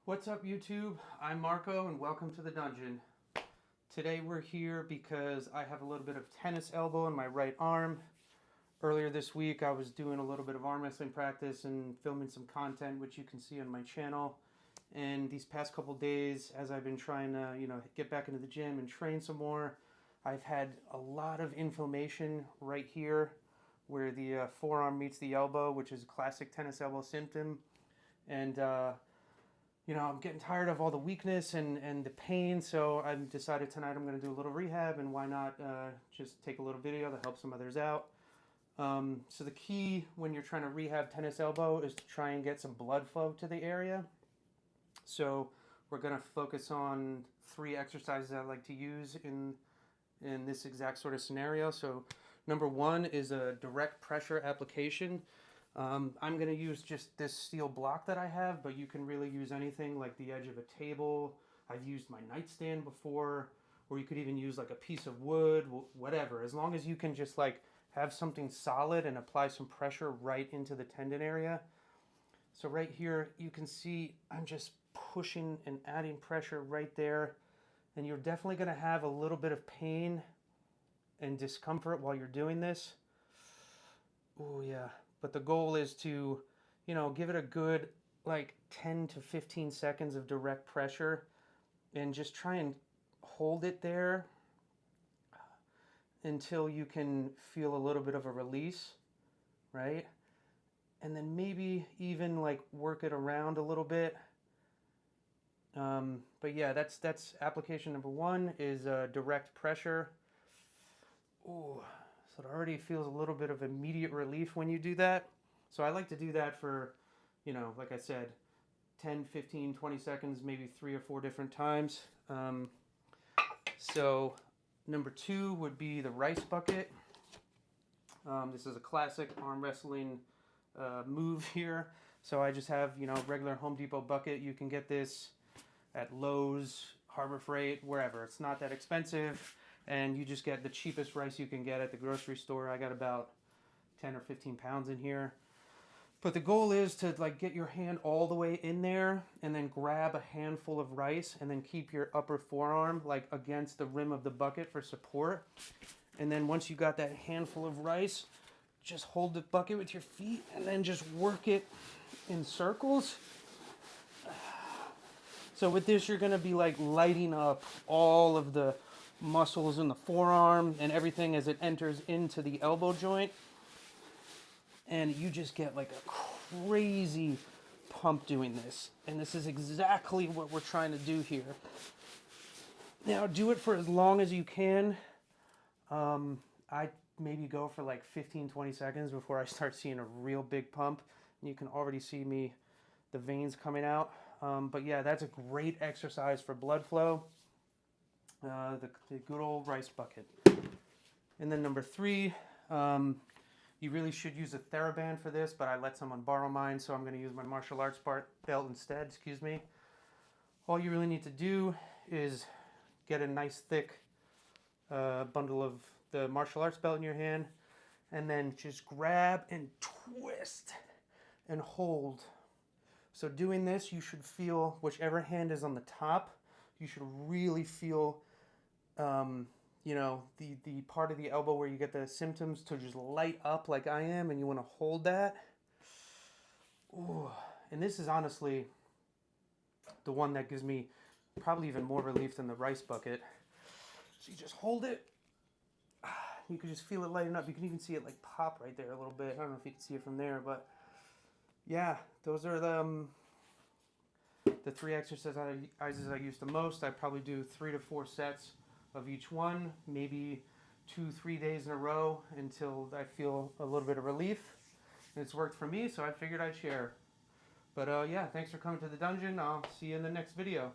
What's up, YouTube? I'm Marco and welcome to the dungeon. Today we're here because I have a little bit of tennis elbow in my right arm. Earlier this week I was doing a little bit of arm wrestling practice and filming some content which you can see on my channel. And these past couple days, as I've been trying to, get back into the gym and train some more, I've had a lot of inflammation right here where the forearm meets the elbow, which is a classic tennis elbow symptom. And I'm getting tired of all the weakness and the pain, so I've decided tonight I'm going to do a little rehab, and why not just take a little video to help some others out. So the key when you're trying to rehab tennis elbow is to try and get some blood flow to the area. So we're going to focus on 3 exercises I like to use in this exact sort of scenario. So number 1 is a direct pressure application. I'm going to use just this steel block that I have, but you can really use anything like the edge of a table. I've used my nightstand before, or you could even use like a piece of wood, whatever. As long as you can just like have something solid and apply some pressure right into the tendon area. So right here, you can see I'm just pushing and adding pressure right there. And you're definitely going to have a little bit of pain and discomfort while you're doing this. Oh yeah. But the goal is to, give it a good like 10 to 15 seconds of direct pressure and just try and hold it there until you can feel a little bit of a release, right? And then maybe even like work it around a little bit. But yeah, that's application number 1 is direct pressure. Ooh. So it already feels a little bit of immediate relief when you do that. So I like to do that for, like I said, 10, 15, 20 seconds, maybe 3 or 4 different times. So number 2 would be the rice bucket. This is a classic arm wrestling move here. So I just have, regular Home Depot bucket. You can get this at Lowe's, Harbor Freight, wherever. It's not that expensive. And you just get the cheapest rice you can get at the grocery store. I got about 10 or 15 pounds in here. But the goal is to like get your hand all the way in there and then grab a handful of rice and then keep your upper forearm like against the rim of the bucket for support. And then once you got that handful of rice, just hold the bucket with your feet and then just work it in circles. So with this, you're going to be like lighting up all of the muscles in the forearm and everything as it enters into the elbow joint, and you just get like a crazy pump doing this, and this is exactly what we're trying to do here. Now do it for as long as you can. I maybe go for like 15-20 seconds before I start seeing a real big pump, and you can already see the veins coming out. But yeah, that's a great exercise for blood flow. The good old rice bucket. And then number 3, you really should use a Theraband for this, but I let someone borrow mine, so I'm going to use my martial arts belt instead. Excuse me. All you really need to do is get a nice thick bundle of the martial arts belt in your hand, and then just grab and twist and hold. So doing this, you should feel whichever hand is on the top. You should really feel the part of the elbow where you get the symptoms to just light up like I am, and you want to hold that. Ooh. And this is honestly the one that gives me probably even more relief than the rice bucket. So you just hold it. You can just feel it lighting up. You can even see it like pop right there a little bit. I don't know if you can see it from there, but yeah, those are the 3 exercises I use the most. I probably do 3 to 4 sets of each one, maybe 2-3 days in a row until I feel a little bit of relief. And it's worked for me, so I figured I'd share. But yeah, thanks for coming to the dungeon. I'll see you in the next video.